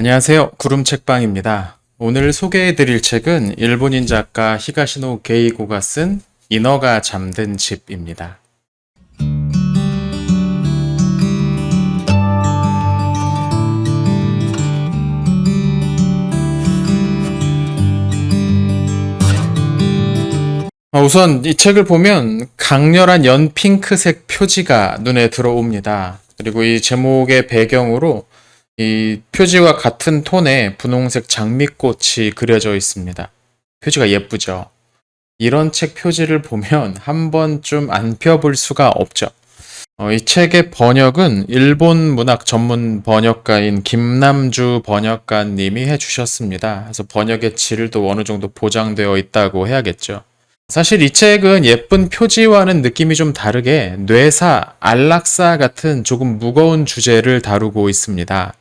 안녕하세요. 구름책방입니다. 오늘 소개해드릴 책은 일본인 작가 히가시노 게이고가 쓴 인어가 잠든 집입니다. 우선 이 책을 보면 강렬한 연핑크색 표지가 눈에 들어옵니다. 그리고 이 제목의 배경으로 이 표지와 같은 톤의 분홍색 장미꽃이 그려져 있습니다. 표지가 예쁘죠? 이런 책 표지를 보면 한 번쯤 안 펴볼 수가 없죠. 이 책의 번역은 일본 문학 전문 번역가인 김남주 번역가님이 해주셨습니다. 그래서 번역의 질도 어느 정도 보장되어 있다고 해야겠죠. 사실 이 책은 예쁜 표지와는 느낌이 좀 다르게 뇌사, 안락사 같은 조금 무거운 주제를 다루고 있습니다.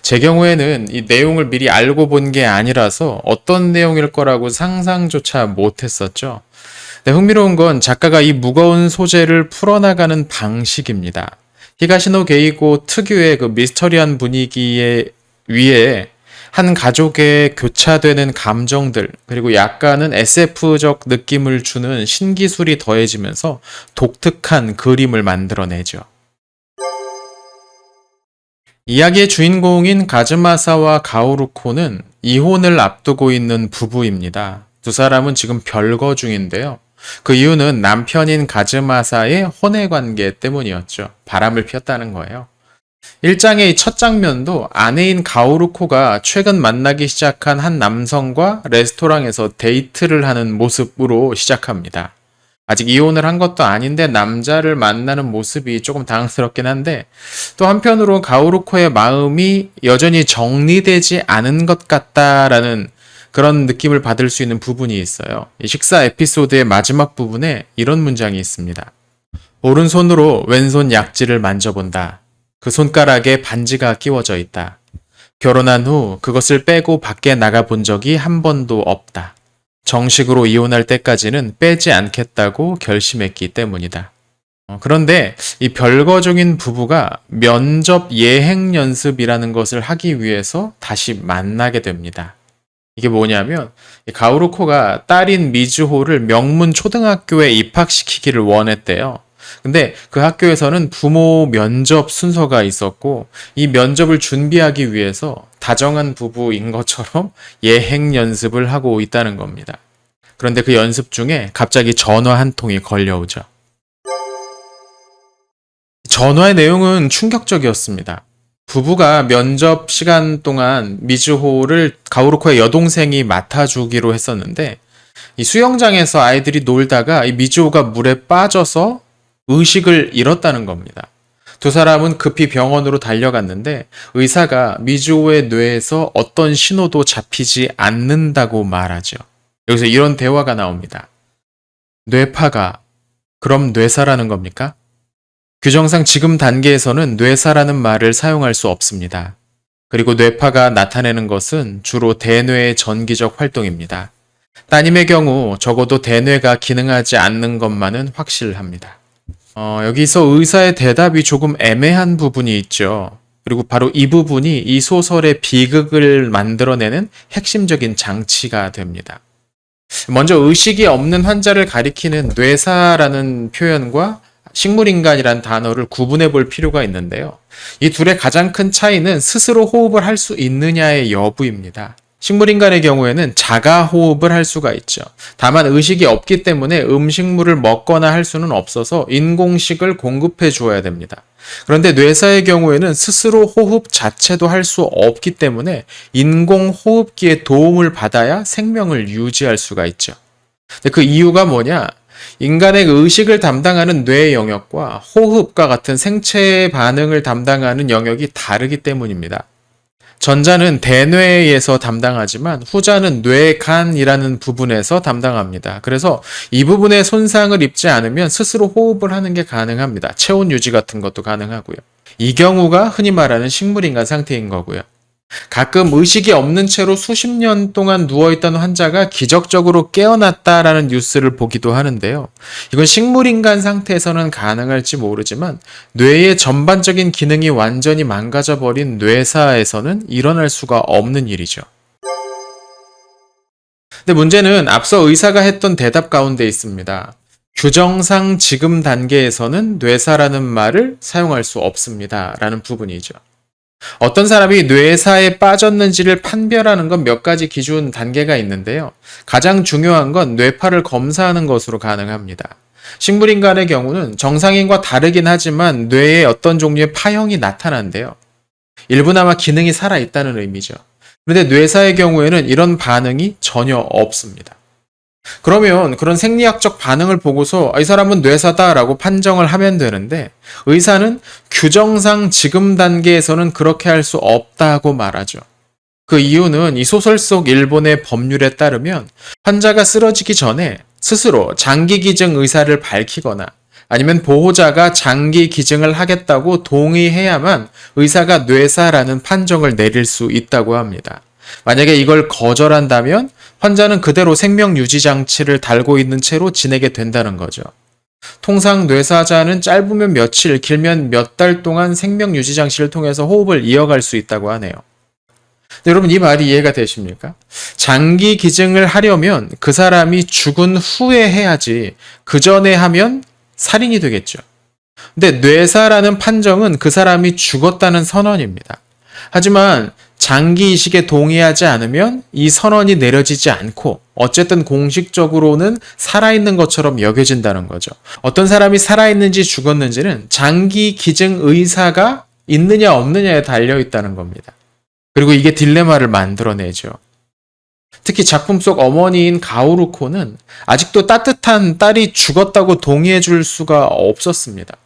제 경우에는 이 내용을 미리 알고 본 게 아니라서 어떤 내용일 거라고 상상조차 못했었죠. 네, 흥미로운 건 작가가 이 무거운 소재를 풀어나가는 방식입니다. 히가시노 게이고 특유의 그 미스터리한 분위기에 위에 한 가족의 교차되는 감정들, 그리고 약간은 SF적 느낌을 주는 신기술이 더해지면서 독특한 그림을 만들어내죠. 이야기의 주인공인 가즈마사와 가오루코는 이혼을 앞두고 있는 부부입니다. 두 사람은 지금 별거 중인데요. 그 이유는 남편인 가즈마사의 혼외 관계 때문이었죠. 바람을 피웠다는 거예요. 1장의 첫 장면도 아내인 가오루코가 최근 만나기 시작한 한 남성과 레스토랑에서 데이트를 하는 모습으로 시작합니다. 아직 이혼을 한 것도 아닌데 남자를 만나는 모습이 조금 당황스럽긴 한데, 또 한편으로 가오루코의 마음이 여전히 정리되지 않은 것 같다라는 그런 느낌을 받을 수 있는 부분이 있어요. 이 식사 에피소드의 마지막 부분에 이런 문장이 있습니다. 오른손으로 왼손 약지를 만져본다. 그 손가락에 반지가 끼워져 있다. 결혼한 후 그것을 빼고 밖에 나가본 적이 한 번도 없다. 정식으로 이혼할 때까지는 빼지 않겠다고 결심했기 때문이다. 그런데 이 별거적인 부부가 면접 예행 연습이라는 것을 하기 위해서 다시 만나게 됩니다. 이게 뭐냐면 가오루코가 딸인 미즈호를 명문 초등학교에 입학시키기를 원했대요. 근데 그 학교에서는 부모 면접 순서가 있었고 이 면접을 준비하기 위해서 다정한 부부인 것처럼 예행 연습을 하고 있다는 겁니다. 그런데 그 연습 중에 갑자기 전화 한 통이 걸려오죠. 전화의 내용은 충격적이었습니다. 부부가 면접 시간 동안 미즈호를 가오루코의 여동생이 맡아주기로 했었는데 이 수영장에서 아이들이 놀다가 이 미즈호가 물에 빠져서 의식을 잃었다는 겁니다. 두 사람은 급히 병원으로 달려갔는데 의사가 미즈호의 뇌에서 어떤 신호도 잡히지 않는다고 말하죠. 여기서 이런 대화가 나옵니다. 뇌파가 그럼 뇌사라는 겁니까? 규정상 지금 단계에서는 뇌사라는 말을 사용할 수 없습니다. 그리고 뇌파가 나타내는 것은 주로 대뇌의 전기적 활동입니다. 따님의 경우 적어도 대뇌가 기능하지 않는 것만은 확실합니다. 여기서 의사의 대답이 조금 애매한 부분이 있죠. 그리고 바로 이 부분이 이 소설의 비극을 만들어내는 핵심적인 장치가 됩니다. 먼저 의식이 없는 환자를 가리키는 뇌사라는 표현과 식물인간이란 단어를 구분해 볼 필요가 있는데요. 이 둘의 가장 큰 차이는 스스로 호흡을 할 수 있느냐의 여부입니다. 식물인간의 경우에는 자가 호흡을 할 수가 있죠. 다만 의식이 없기 때문에 음식물을 먹거나 할 수는 없어서 인공식을 공급해 주어야 됩니다. 그런데 뇌사의 경우에는 스스로 호흡 자체도 할 수 없기 때문에 인공호흡기의 도움을 받아야 생명을 유지할 수가 있죠. 근데 그 이유가 뭐냐? 인간의 의식을 담당하는 뇌의 영역과 호흡과 같은 생체 반응을 담당하는 영역이 다르기 때문입니다. 전자는 대뇌에서 담당하지만 후자는 뇌간이라는 부분에서 담당합니다. 그래서 이 부분에 손상을 입지 않으면 스스로 호흡을 하는 게 가능합니다. 체온 유지 같은 것도 가능하고요. 이 경우가 흔히 말하는 식물인간 상태인 거고요. 가끔 의식이 없는 채로 수십 년 동안 누워있던 환자가 기적적으로 깨어났다라는 뉴스를 보기도 하는데요. 이건 식물인간 상태에서는 가능할지 모르지만 뇌의 전반적인 기능이 완전히 망가져버린 뇌사에서는 일어날 수가 없는 일이죠. 근데 문제는 앞서 의사가 했던 대답 가운데 있습니다. 규정상 지금 단계에서는 뇌사라는 말을 사용할 수 없습니다. 라는 부분이죠. 어떤 사람이 뇌사에 빠졌는지를 판별하는 건 몇 가지 기준 단계가 있는데요. 가장 중요한 건 뇌파를 검사하는 것으로 가능합니다. 식물인간의 경우는 정상인과 다르긴 하지만 뇌에 어떤 종류의 파형이 나타난대요. 일부나마 기능이 살아있다는 의미죠. 그런데 뇌사의 경우에는 이런 반응이 전혀 없습니다. 그러면 그런 생리학적 반응을 보고서 이 사람은 뇌사다라고 판정을 하면 되는데 의사는 규정상 지금 단계에서는 그렇게 할 수 없다고 말하죠. 그 이유는 이 소설 속 일본의 법률에 따르면 환자가 쓰러지기 전에 스스로 장기 기증 의사를 밝히거나 아니면 보호자가 장기 기증을 하겠다고 동의해야만 의사가 뇌사라는 판정을 내릴 수 있다고 합니다. 만약에 이걸 거절한다면 환자는 그대로 생명 유지 장치를 달고 있는 채로 지내게 된다는 거죠. 통상 뇌사자는 짧으면 며칠, 길면 몇 달 동안 생명 유지 장치를 통해서 호흡을 이어갈 수 있다고 하네요. 여러분, 이 말이 이해가 되십니까? 장기 기증을 하려면 그 사람이 죽은 후에 해야지 그 전에 하면 살인이 되겠죠. 근데 뇌사라는 판정은 그 사람이 죽었다는 선언입니다. 하지만 장기 이식에 동의하지 않으면 이 선언이 내려지지 않고 어쨌든 공식적으로는 살아있는 것처럼 여겨진다는 거죠. 어떤 사람이 살아있는지 죽었는지는 장기 기증 의사가 있느냐 없느냐에 달려있다는 겁니다. 그리고 이게 딜레마를 만들어내죠. 특히 작품 속 어머니인 가오루코는 아직도 따뜻한 딸이 죽었다고 동의해 줄 수가 없었습니다.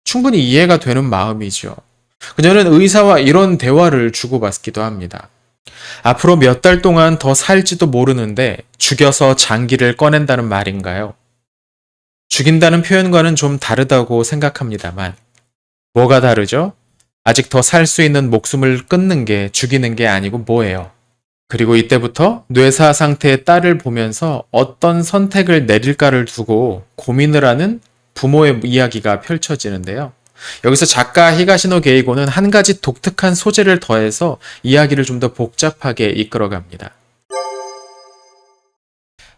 충분히 이해가 되는 마음이죠. 그녀는 의사와 이런 대화를 주고받기도 합니다. 앞으로 몇 달 동안 더 살지도 모르는데 죽여서 장기를 꺼낸다는 말인가요? 죽인다는 표현과는 좀 다르다고 생각합니다만 뭐가 다르죠? 아직 더 살 수 있는 목숨을 끊는 게 죽이는 게 아니고 뭐예요? 그리고 이때부터 뇌사 상태의 딸을 보면서 어떤 선택을 내릴까를 두고 고민을 하는 부모의 이야기가 펼쳐지는데요. 여기서 작가 히가시노 게이고는 한 가지 독특한 소재를 더해서 이야기를 좀 더 복잡하게 이끌어갑니다.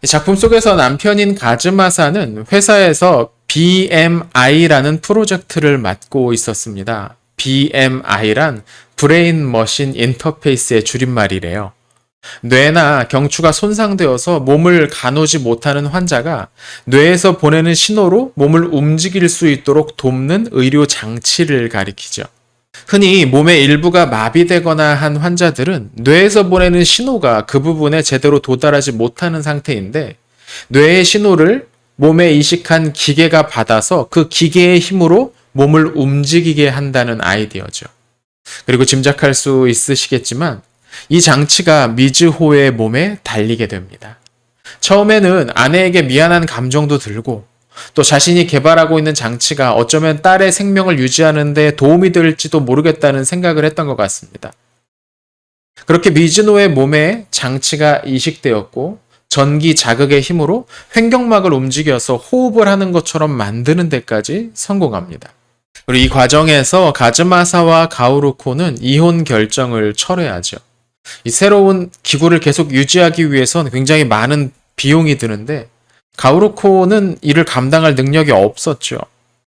이 작품 속에서 남편인 가즈마사는 회사에서 BMI라는 프로젝트를 맡고 있었습니다. BMI란 브레인 머신 인터페이스의 줄임말이래요. 뇌나 경추가 손상되어서 몸을 가누지 못하는 환자가 뇌에서 보내는 신호로 몸을 움직일 수 있도록 돕는 의료 장치를 가리키죠. 흔히 몸의 일부가 마비되거나 한 환자들은 뇌에서 보내는 신호가 그 부분에 제대로 도달하지 못하는 상태인데 뇌의 신호를 몸에 이식한 기계가 받아서 그 기계의 힘으로 몸을 움직이게 한다는 아이디어죠. 그리고 짐작할 수 있으시겠지만 이 장치가 미즈호의 몸에 달리게 됩니다. 처음에는 아내에게 미안한 감정도 들고 또 자신이 개발하고 있는 장치가 어쩌면 딸의 생명을 유지하는 데 도움이 될지도 모르겠다는 생각을 했던 것 같습니다. 그렇게 미즈노의 몸에 장치가 이식되었고 전기 자극의 힘으로 횡격막을 움직여서 호흡을 하는 것처럼 만드는 데까지 성공합니다. 그리고 이 과정에서 가즈마사와 가오루코는 이혼 결정을 철회하죠. 이 새로운 기구를 계속 유지하기 위해서는 굉장히 많은 비용이 드는데 가오루코는 이를 감당할 능력이 없었죠.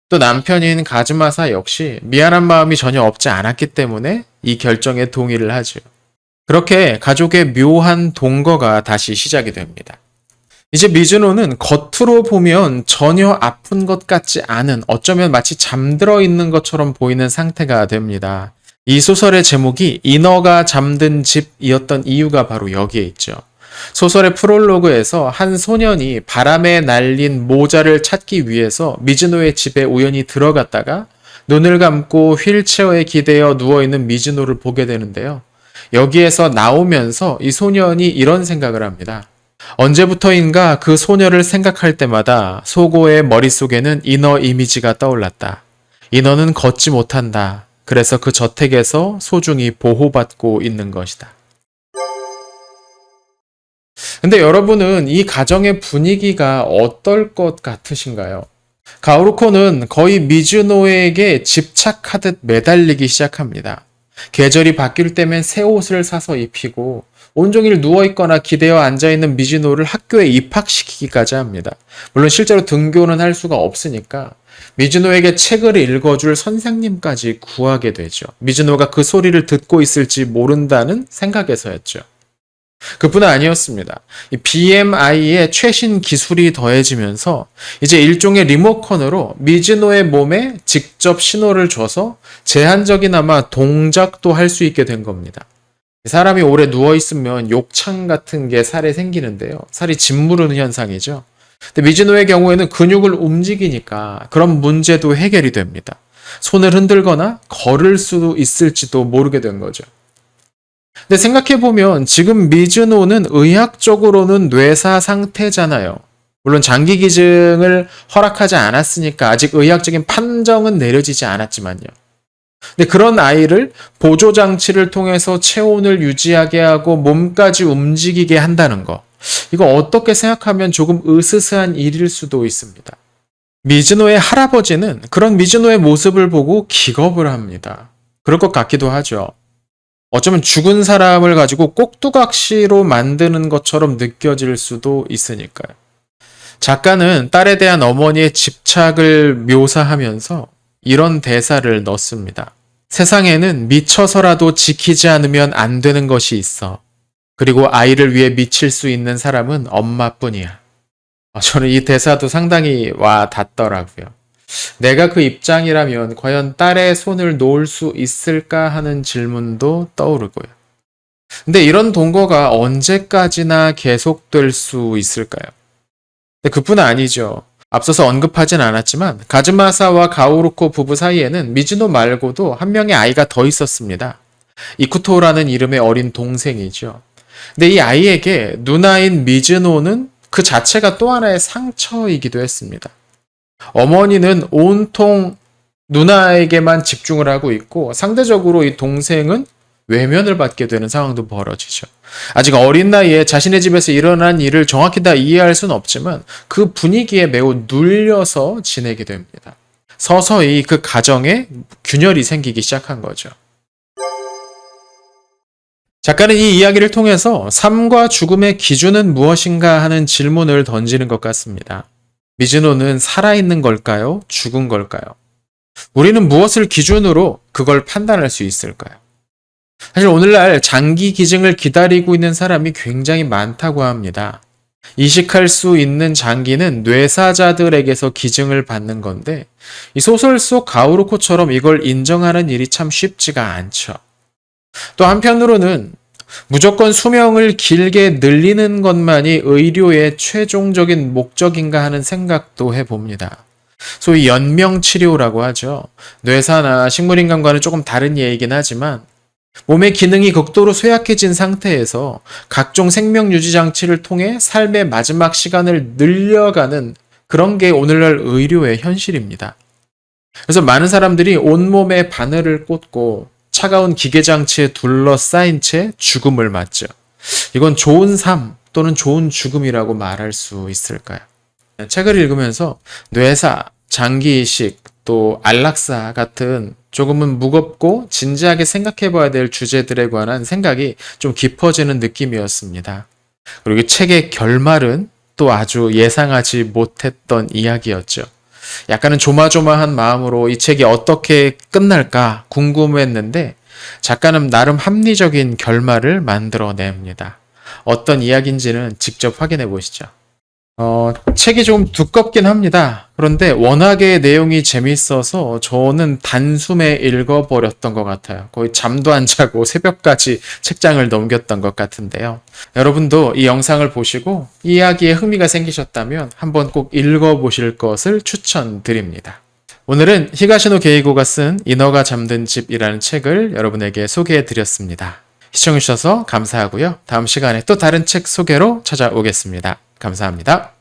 또 남편인 가즈마사 역시 미안한 마음이 전혀 없지 않았기 때문에 이 결정에 동의를 하죠. 그렇게 가족의 묘한 동거가 다시 시작이 됩니다. 이제 미즈노는 겉으로 보면 전혀 아픈 것 같지 않은 어쩌면 마치 잠들어 있는 것처럼 보이는 상태가 됩니다. 이 소설의 제목이 인어가 잠든 집이었던 이유가 바로 여기에 있죠. 소설의 프롤로그에서 한 소년이 바람에 날린 모자를 찾기 위해서 미즈노의 집에 우연히 들어갔다가 눈을 감고 휠체어에 기대어 누워있는 미즈노를 보게 되는데요. 여기에서 나오면서 이 소년이 이런 생각을 합니다. 언제부터인가 그 소녀를 생각할 때마다 소고의 머릿속에는 인어 이미지가 떠올랐다. 인어는 걷지 못한다. 그래서 그 저택에서 소중히 보호받고 있는 것이다. 근데 여러분은 이 가정의 분위기가 어떨 것 같으신가요? 가오루코는 거의 미즈노에게 집착하듯 매달리기 시작합니다. 계절이 바뀔 때면 새 옷을 사서 입히고 온종일 누워있거나 기대어 앉아있는 미즈노를 학교에 입학시키기까지 합니다. 물론 실제로 등교는 할 수가 없으니까 미즈노에게 책을 읽어줄 선생님까지 구하게 되죠. 미즈노가 그 소리를 듣고 있을지 모른다는 생각에서였죠. 그뿐 아니었습니다. 이 BMI의 최신 기술이 더해지면서 이제 일종의 리모컨으로 미즈노의 몸에 직접 신호를 줘서 제한적이나마 동작도 할 수 있게 된 겁니다. 사람이 오래 누워있으면 욕창 같은 게 살에 생기는데요. 살이 짓무르는 현상이죠. 근데 미즈노의 경우에는 근육을 움직이니까 그런 문제도 해결이 됩니다. 손을 흔들거나 걸을 수 있을지도 모르게 된 거죠. 근데 생각해보면 지금 미즈노는 의학적으로는 뇌사 상태잖아요. 물론 장기 기증을 허락하지 않았으니까 아직 의학적인 판정은 내려지지 않았지만요. 근데 그런 아이를 보조장치를 통해서 체온을 유지하게 하고 몸까지 움직이게 한다는 거. 이거 어떻게 생각하면 조금 으스스한 일일 수도 있습니다. 미즈노의 할아버지는 그런 미즈노의 모습을 보고 기겁을 합니다. 그럴 것 같기도 하죠. 어쩌면 죽은 사람을 가지고 꼭두각시로 만드는 것처럼 느껴질 수도 있으니까요. 작가는 딸에 대한 어머니의 집착을 묘사하면서 이런 대사를 넣습니다. 세상에는 미쳐서라도 지키지 않으면 안 되는 것이 있어. 그리고 아이를 위해 미칠 수 있는 사람은 엄마뿐이야. 저는 이 대사도 상당히 와 닿더라고요. 내가 그 입장이라면 과연 딸의 손을 놓을 수 있을까 하는 질문도 떠오르고요. 근데 이런 동거가 언제까지나 계속될 수 있을까요? 근데 그뿐 아니죠. 앞서서 언급하진 않았지만 가즈마사와 가오루코 부부 사이에는 미즈노 말고도 한 명의 아이가 더 있었습니다. 이쿠토라는 이름의 어린 동생이죠. 근데 이 아이에게 누나인 미즈노는 그 자체가 또 하나의 상처이기도 했습니다. 어머니는 온통 누나에게만 집중을 하고 있고 상대적으로 이 동생은 외면을 받게 되는 상황도 벌어지죠. 아직 어린 나이에 자신의 집에서 일어난 일을 정확히 다 이해할 수는 없지만 그 분위기에 매우 눌려서 지내게 됩니다. 서서히 그 가정에 균열이 생기기 시작한 거죠. 작가는 이 이야기를 통해서 삶과 죽음의 기준은 무엇인가 하는 질문을 던지는 것 같습니다. 미즈노는 살아있는 걸까요? 죽은 걸까요? 우리는 무엇을 기준으로 그걸 판단할 수 있을까요? 사실 오늘날 장기 기증을 기다리고 있는 사람이 굉장히 많다고 합니다. 이식할 수 있는 장기는 뇌사자들에게서 기증을 받는 건데 이 소설 속 가오루코처럼 이걸 인정하는 일이 참 쉽지가 않죠. 또 한편으로는 무조건 수명을 길게 늘리는 것만이 의료의 최종적인 목적인가 하는 생각도 해봅니다. 소위 연명치료라고 하죠. 뇌사나 식물인간과는 조금 다른 예이긴 하지만 몸의 기능이 극도로 쇠약해진 상태에서 각종 생명유지장치를 통해 삶의 마지막 시간을 늘려가는 그런 게 오늘날 의료의 현실입니다. 그래서 많은 사람들이 온몸에 바늘을 꽂고 차가운 기계장치에 둘러싸인 채 죽음을 맞죠. 이건 좋은 삶 또는 좋은 죽음이라고 말할 수 있을까요? 책을 읽으면서 뇌사, 장기이식, 또 안락사 같은 조금은 무겁고 진지하게 생각해 봐야 될 주제들에 관한 생각이 좀 깊어지는 느낌이었습니다. 그리고 이 책의 결말은 또 아주 예상하지 못했던 이야기였죠. 약간은 조마조마한 마음으로 이 책이 어떻게 끝날까 궁금했는데 작가는 나름 합리적인 결말을 만들어냅니다. 어떤 이야기인지는 직접 확인해 보시죠. 책이 좀 두껍긴 합니다. 그런데 워낙에 내용이 재밌어서 저는 단숨에 읽어버렸던 것 같아요. 거의 잠도 안 자고 새벽까지 책장을 넘겼던 것 같은데요. 여러분도 이 영상을 보시고 이 이야기에 흥미가 생기셨다면 한번 꼭 읽어보실 것을 추천드립니다. 오늘은 히가시노 게이고가 쓴 인어가 잠든 집이라는 책을 여러분에게 소개해드렸습니다. 시청해주셔서 감사하고요. 다음 시간에 또 다른 책 소개로 찾아오겠습니다. 감사합니다.